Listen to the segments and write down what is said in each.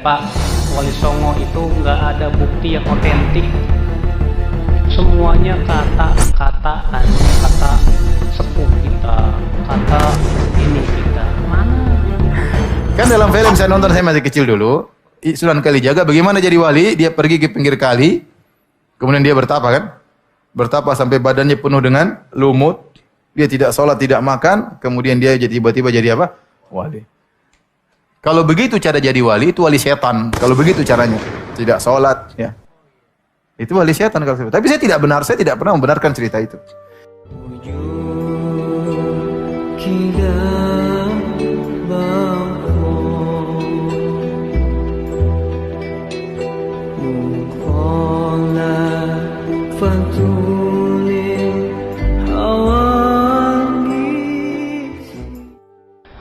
Pak, Wali Songo itu nggak ada bukti yang otentik. Semuanya kata-kataan, kata sepuh kita, kata ini kita. Mana? Kan dalam film saya nonton, saya masih kecil dulu, Sunan Kalijaga bagaimana jadi wali, dia pergi ke pinggir kali, kemudian dia bertapa kan? Bertapa sampai badannya penuh dengan lumut, dia tidak sholat, tidak makan, kemudian dia tiba-tiba jadi apa? Wali. Kalau begitu cara jadi wali, itu wali setan. Kalau begitu caranya, tidak sholat, ya. Itu wali setan kalau saya. Tapi saya tidak pernah membenarkan cerita itu.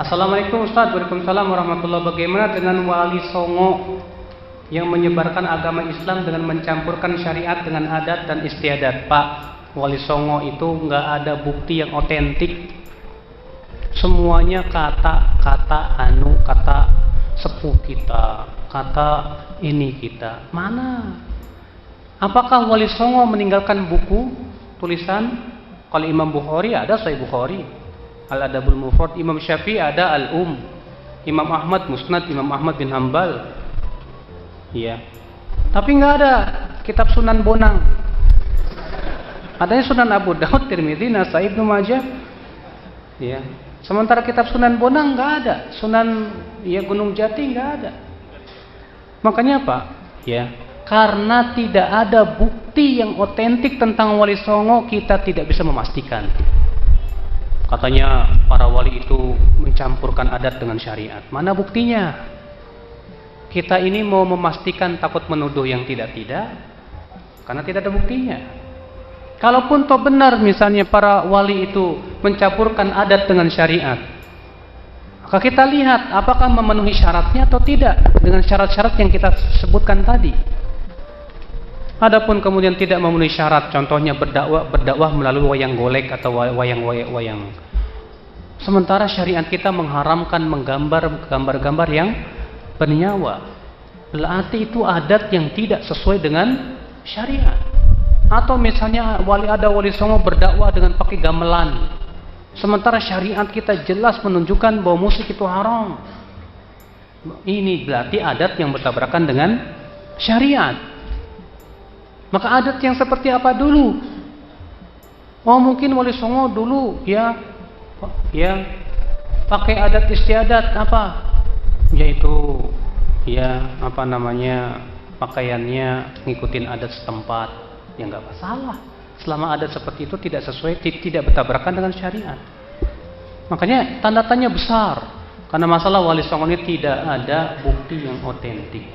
Assalamualaikum Ustaz, waalaikumsalam warahmatullahi wabarakatuh. Bagaimana dengan Wali Songo yang menyebarkan agama Islam dengan mencampurkan syariat dengan adat dan istiadat? Pak, Wali Songo itu nggak ada bukti yang otentik. Semuanya kata sepuh kita, kata ini kita. Mana? Apakah Wali Songo meninggalkan buku tulisan? Kalau Imam Bukhari ada Sahih Bukhari, Al-Adabul Mufrad. Imam Syafi'i ada Al-Um. Imam Ahmad Musnad Imam Ahmad bin Hanbal. Iya. Tapi nggak ada kitab Sunan Bonang. Adanya Sunan Abu Daud, Tirmidzi, Nasai, Ibnu Majah. Iya. Sementara kitab Sunan Bonang nggak ada. Sunan Gunung Jati nggak ada. Makanya apa? Ya, karena tidak ada bukti yang otentik tentang Wali Songo, kita tidak bisa memastikan. Katanya para wali itu mencampurkan adat dengan syariat. Mana buktinya? Kita ini mau memastikan, takut menuduh yang tidak-tidak, karena tidak ada buktinya. Kalaupun toh benar misalnya para wali itu mencampurkan adat dengan syariat, maka kita lihat apakah memenuhi syaratnya atau tidak dengan syarat-syarat yang kita sebutkan tadi. Adapun kemudian tidak memenuhi syarat, contohnya berdakwah melalui wayang golek atau wayang. Sementara syariat kita mengharamkan menggambar gambar-gambar yang bernyawa. Berarti itu adat yang tidak sesuai dengan syariat. Atau misalnya ada Wali Songo berdakwah dengan pakai gamelan. Sementara syariat kita jelas menunjukkan bahwa musik itu haram. Ini berarti adat yang bertabrakan dengan syariat. Maka adat yang seperti apa dulu? Oh, mungkin Wali Songo dulu ya pakai adat istiadat apa? Yaitu pakaiannya ngikutin adat setempat. Ya nggak masalah. Selama adat seperti itu tidak sesuai, tidak bertabrakan dengan syariat. Makanya tanda tanya besar. Karena masalah Wali Songo ini tidak ada bukti yang otentik.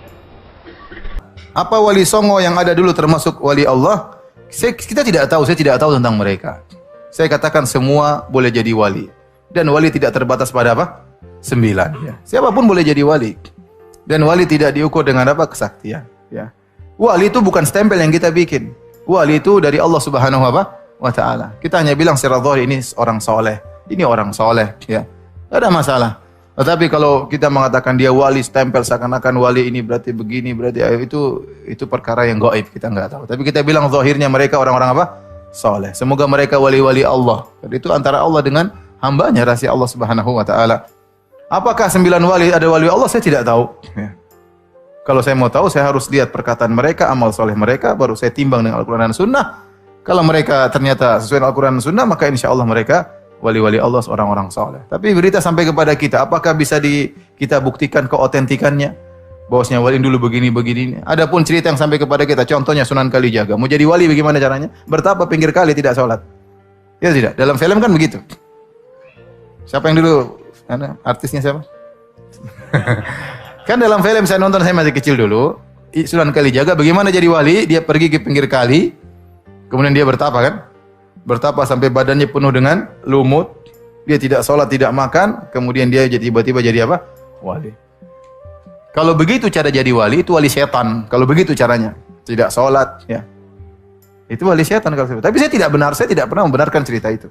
Apa Wali Songo yang ada dulu termasuk wali Allah? Kita tidak tahu, saya tidak tahu tentang mereka. Saya katakan semua boleh jadi wali. Dan wali tidak terbatas pada apa? 9. Ya. Siapapun boleh jadi wali. Dan wali tidak diukur dengan apa? Kesaktian. Ya. Wali itu bukan stempel yang kita bikin. Wali itu dari Allah Subhanahu wa Ta'ala. Kita hanya bilang secara zahir ini orang soleh. Ini orang soleh. Ya. Tidak ada masalah. Tetapi kalau kita mengatakan dia wali, stempel seakan-akan wali ini berarti begini, berarti itu perkara yang gaib, kita nggak tahu. Tapi kita bilang zahirnya mereka orang-orang apa? Saleh. Semoga mereka wali-wali Allah. Jadi itu antara Allah dengan hambanya, rahasia Allah Subhanahu wa Ta'ala. Apakah 9 wali ada wali Allah? Saya tidak tahu. Ya. Kalau saya mau tahu, saya harus lihat perkataan mereka, amal soleh mereka, baru saya timbang dengan Al-Quran dan Sunnah. Kalau mereka ternyata sesuai dengan Al-Quran dan Sunnah, maka insya Allah mereka wali-wali Allah, orang-orang saleh. Tapi berita sampai kepada kita, apakah bisa kita buktikan keotentikannya? Bahwasanya wali dulu begini. Adapun cerita yang sampai kepada kita, contohnya Sunan Kalijaga. Mau jadi wali bagaimana caranya? Bertapa pinggir kali tidak sholat. Ya tidak. Dalam film kan begitu. Siapa yang dulu? Artisnya siapa? Kan dalam film saya nonton, saya masih kecil dulu, Sunan Kalijaga bagaimana jadi wali, dia pergi ke pinggir kali, kemudian dia bertapa kan? Bertapa sampai badannya penuh dengan lumut, dia tidak sholat, tidak makan, kemudian dia tiba-tiba jadi apa? Wali. Kalau begitu cara jadi wali, itu wali setan. Kalau begitu caranya, tidak sholat, ya. Itu wali setan kalau saya. Tapi saya tidak pernah membenarkan cerita itu.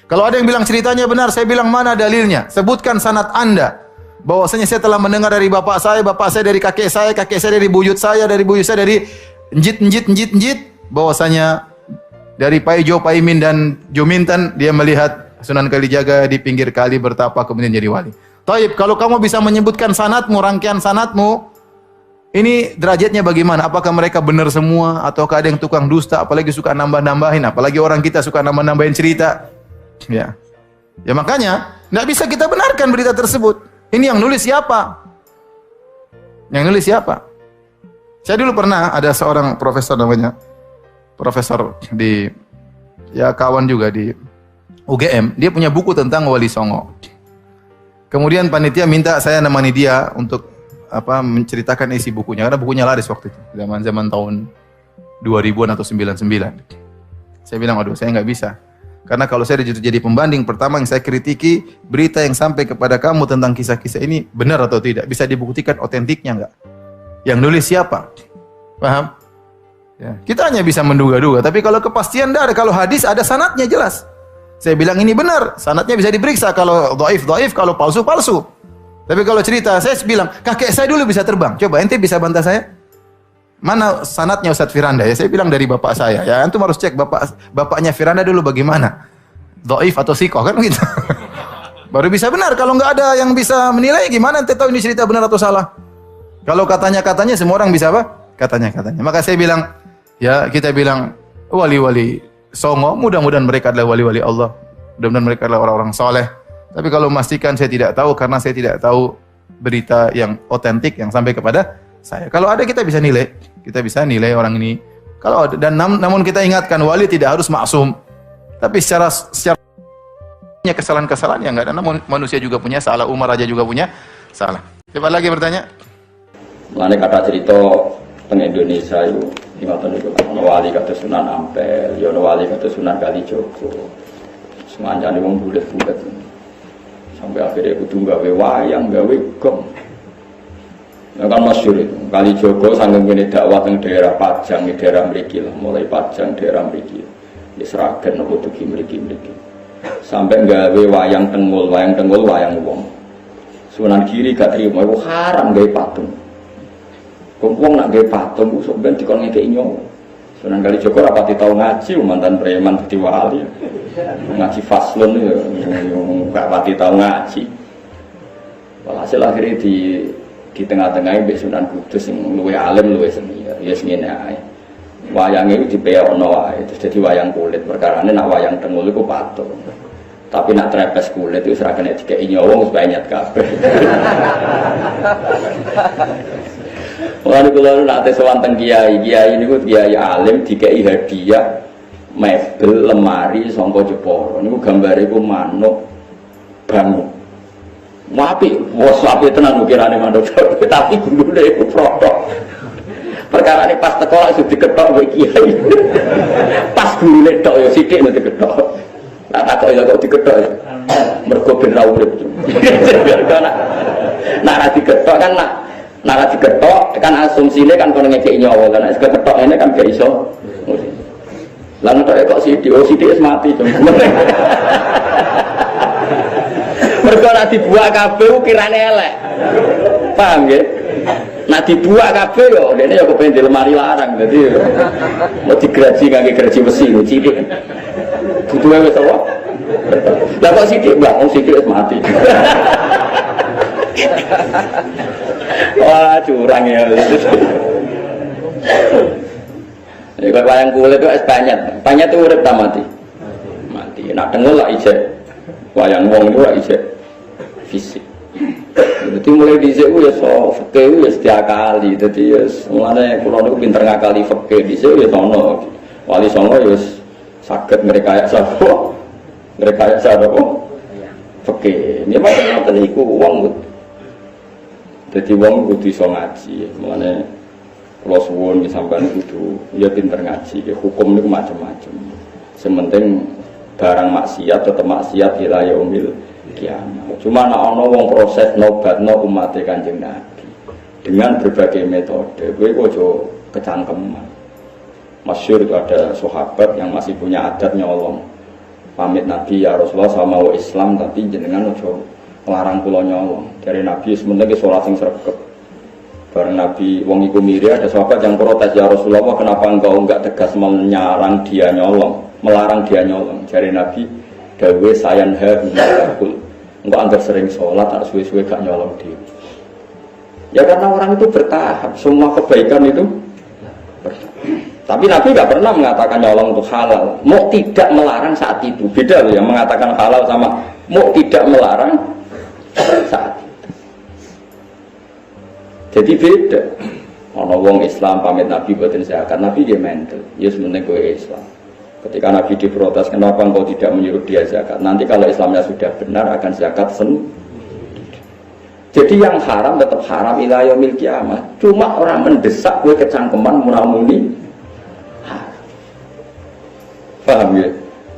Kalau ada yang bilang ceritanya benar, saya bilang mana dalilnya? Sebutkan sanad Anda. bahwasanya saya telah mendengar dari bapak saya dari kakek saya dari buyut saya dari njit, bahwasanya dari Paijo, Paimin dan Juminten dia melihat Sunan Kalijaga di pinggir kali bertapa kemudian jadi wali. Taib, kalau kamu bisa menyebutkan sanadmu, rangkaian sanadmu, ini derajatnya bagaimana? Apakah mereka benar semua ataukah ada yang tukang dusta, apalagi suka nambah-nambahin, apalagi orang kita suka nambah-nambahin cerita. Ya. Ya makanya enggak bisa kita benarkan berita tersebut. Ini yang nulis siapa? Yang nulis siapa? Saya dulu pernah ada seorang profesor namanya profesor di ya kawan juga di UGM, dia punya buku tentang Wali Songo. Kemudian panitia minta saya nemani dia untuk menceritakan isi bukunya karena bukunya laris waktu itu, zaman tahun 2000-an atau 99. Saya bilang, "Aduh, saya nggak bisa." Karena kalau saya jadi pembanding, pertama yang saya kritiki berita yang sampai kepada kamu tentang kisah-kisah ini benar atau tidak, bisa dibuktikan otentiknya enggak? Yang nulis siapa? Paham? Ya. Kita hanya bisa menduga-duga, tapi kalau kepastian enggak ada. Kalau hadis ada sanadnya jelas. Saya bilang ini benar, sanadnya bisa diperiksa. Kalau dhaif, kalau palsu. Tapi kalau cerita, saya bilang, kakek saya dulu bisa terbang. Coba ente bisa bantah saya? Mana sanadnya Ustadz Firanda? Ya saya bilang dari bapak saya. Ya antum harus cek bapaknya Firanda dulu bagaimana. Dhaif atau sikoh kan begitu. Baru bisa benar. Kalau nggak ada yang bisa menilai, gimana ente tahu ini cerita benar atau salah? Kalau katanya semua orang bisa apa? Katanya. Maka saya bilang, ya kita bilang wali-wali Songo, mudah-mudahan mereka adalah wali-wali Allah. Mudah-mudahan mereka adalah orang-orang soleh. Tapi kalau memastikan saya tidak tahu karena saya tidak tahu berita yang otentik yang sampai kepada saya. Kalau ada kita bisa nilai orang ini. Kalau ada, dan namun kita ingatkan wali tidak harus maksum. Tapi secara kesalahan-kesalahan yang enggak ada. Namun manusia juga punya salah, Umar aja juga punya salah. Coba lagi bertanya. Mulane kata cerita teng Indonesia itu ngoten niku ana wali kata Sunan Ampel, ya ana wali kata Sunan Kalijogo. Semanjane wong bulet-bulet. Sampai akhirnya kudu gawe wayang, gawe gong. Ya kan masyhur itu. Kalijogo sanggeng kene dakwah teng daerah Pajang, daerah mriki lah, mulai Pajang daerah mriki. Ya Sragen opo dugi mriki. Sampai gawe wayang tengul wayang wong. Sunan Giri gak trimo, iku haram gawe patung. Wong nak gawe patung sok ben dikon ngekeki nyawa. Sunan Kalijogo ora pati tau ngaji, mantan preman dadi wali. Ngaji faslun ya gak pati tau ngaji. Walhasil akhirnya di tengah-tengah Mbak Sunan Kudus yang luwe alim, luwe seni ya ngene ae. Wayang itu dipeokno wae, terus dadi wayang kulit. Perkarane nak wayang tengul iku patung. Tapi nak trepes kulit itu ora kena dikeki nyawa wis banyak kabeh. Mulane kula nate sowan teng kiai niku kiai alim dikeki hadiah mebel lemari sangka Jepara. Niku gambare iku manuk bangun. Wapi, wos wapi tenan ukirane manuk tapi gulune iku protok. Perkara ini pas teko langsung diketok kowe kiai. Pas gulune tok ya sithik nek diketok. Lah takok ya kok diketok ya. Mergo ben ra urip. Nak ra diketok kan nak ra diketok kan asumsine kan kono ngekeki nyawa kan nek diketok ini kan gak iso. Lah nek kok sithik wis mati. Mergo nek dibuak kabeh ukirane elek. Paham nggih? Nek dibuak kabeh yo dene yo kepen di lemari larang dadi mau digraji kangge graji besi cilik. Butuhe wis apa? Lah kok sithik, Mbak? Wong sithik wis mati. Wah, curang ya. Ya kok wayang kulit itu es banyak tuh urip ta mati. Mati. Nak tengul lah ijek. Wayang wong itu lah ijek fisik. Jadi mulai dhisik ku ya fikih ya setiap kali. Dadi ya mulane kula niku pinter ngakali fikih dhisik ya sono. Wali songo ya saged ngrekayasa sapa? Ngrekayasa apa? Fikih. Ya pancen iku wong. Dadi wong kudu iso ngaji. Mulane kula suwun sampeyan kudu ya pinter ngaji. Hukum niku macam-macam. Sementing barang maksiat tetep maksiat ila yaumil kiamat. Cuma ana wong proses nobatno umat Kanjeng Nabi dengan berbagai metode. Kowe aja kecangkeman. Masyhur itu ada sahabat yang masih punya adat nyolong. Pamit Nabi ya Rasulullah sama wa Islam tapi jenengan aja ngelarang kula nyolong. Dari Nabi sementing salat sing sregep. Bareng Nabi wong iku miri ada sahabat yang protes, ya Rasulullah kenapa engkau enggak tegas melarang dia nyolong, melarang dia nyolong. Dari Nabi dawe sayan hakul. Engkau anggap sering sholat tak suwe-suwe gak nyolong dia. Ya karena orang itu bertahap, semua kebaikan itu bertahap. Tapi Nabi gak pernah mengatakan nyolong itu halal. Mau tidak melarang saat itu. Beda loh yang mengatakan halal sama mau tidak melarang saat itu. Jadi beda. Ono wong Islam pamit Nabi buatin zakat, Nabi dia mental. Ya sebenarnya gue Islam. Ketika Nabi diprotes, kenapa engkau tidak menyuruh dia zakat? Nanti kalau Islamnya sudah benar akan zakat sendiri. Jadi yang haram tetap haram ila yaumil kiamah. Cuma orang mendesak gue kecangkeman munamuni. Paham ya?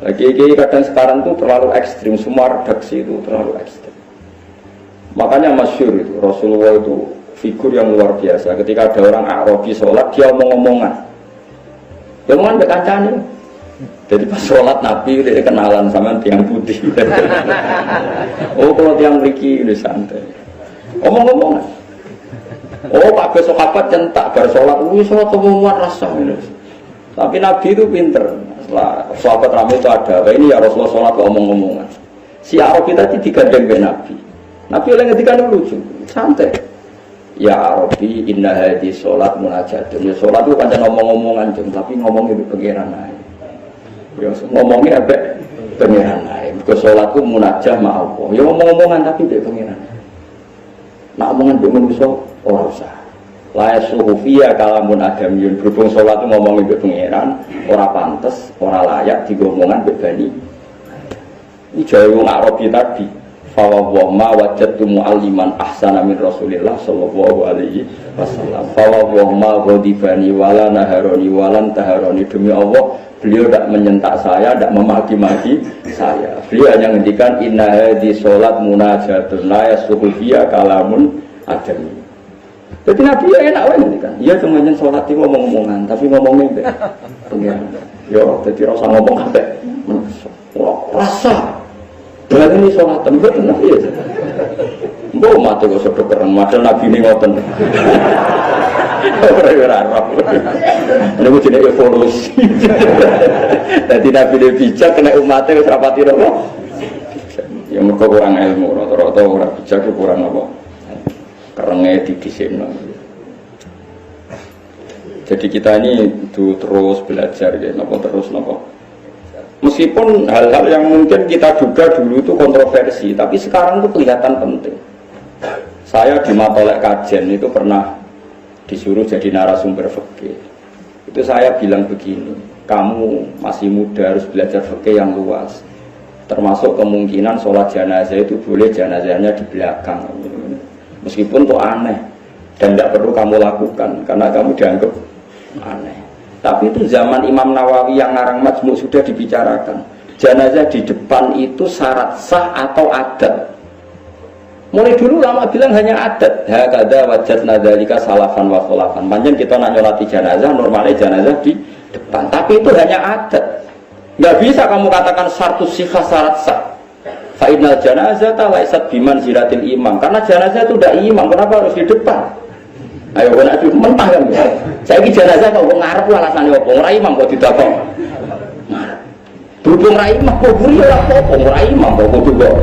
Lagi kadang sekarang tuh terlalu ekstrim, semua redaksi itu terlalu ekstrim. Makanya masyhur itu Rasulullah itu figur yang luar biasa. Ketika ada orang Arabi sholat, dia omong-omongan. Dia omongan berkancani. Jadi pas sholat Nabi dia kenalan sama tiang putih. Oh kalau tiang beriki ini santai. Omong-omongan. Oh Pak besok apa centak bar sholat. Sholat omongan rasa ini. Tapi Nabi itu pinter. Setelah sahabat ramai itu ada. Ini ya Rasulullah sholat omong-omongan. Si Arabi tadi digandeng ke Nabi. Nabi oleh ngetika lucu, santai. Ya Arabi, inna hadhi sholat munajatun. Ya sholat itu pancen ngomong-ngomongan jeng, tapi ngomongnya di pengiran aja. Ya ngomongnya apa? Pengiran aja. Because sholat itu munajah ma Allah. Ya ngomong-ngomongan tapi di pengiran. Nak omongan di manusia orang usah. La yasuhu fiya kalamun adamiyun. Berhubung sholat itu ngomongnya di pengiran, orang pantas, orang layak digomongan bebani. Ini jauh Arabi tadi. Fawwahma wajadtu mu'alliman ahsana min Rasulillah sallallahu alaihi wasallam. Fawwahma ghadibani wala naharoni walan taharoni. Demi Allah, beliau tidak menyentak saya, tidak memaki-maki saya. Beliau hanya ngendikan inna hadhi sholat munajatun la yasuhu fiya kalamun adami. Jadi Nabi ya enak wae ngendikan. Iya cuma nyen sholat iki ngomong-ngomongan, tapi ngomongnya mbek pengen. Yo, dadi rasa ngomong kabeh. Rasa berarti ini sholat tempat Nabi ya. Mbok mati kok sudah keren, padahal Nabi ini ngoten. Ora Arab. Niku jenenge evolusi. Dadi Nabi ini bijak kena umatnya wis rapati apa? Ya mergo kurang ilmu, rata-rata ora bijak kurang apa? Kerenge didhisikno. Jadi kita ini itu terus belajar ya, napa terus napa. Meskipun hal-hal yang mungkin kita duga dulu itu kontroversi, tapi sekarang itu kelihatan penting. Saya di Matolek Kajen itu pernah disuruh jadi narasumber fikih. Itu saya bilang begini, kamu masih muda harus belajar fikih yang luas. Termasuk kemungkinan sholat jenazah itu boleh jenazahnya di belakang. Meskipun itu aneh dan tidak perlu kamu lakukan karena kamu dianggap aneh. Tapi itu zaman Imam Nawawi yang ngarang Majmu' sudah dibicarakan. Jenazah di depan itu syarat sah atau adat. Mulai dulu lama bilang hanya adat. Hakadha wajadna dzalika salafan wa khulafan. Panjen kita nak nyolati jenazah, normalnya jenazah di depan. Tapi itu hanya adat. Enggak bisa kamu katakan syartu sihah syarat sah. Fa innal janazata laysat biman ziratil imam. Karena jenazah itu tidak imam, kenapa harus di depan? Ayo kena itu mentah kan. Saya ini jenazah kok ngarep alasannya apa? Ora imam kok didakok. Berhubung ra imam kok buri ora apa-apa, ora imam kok kudu kok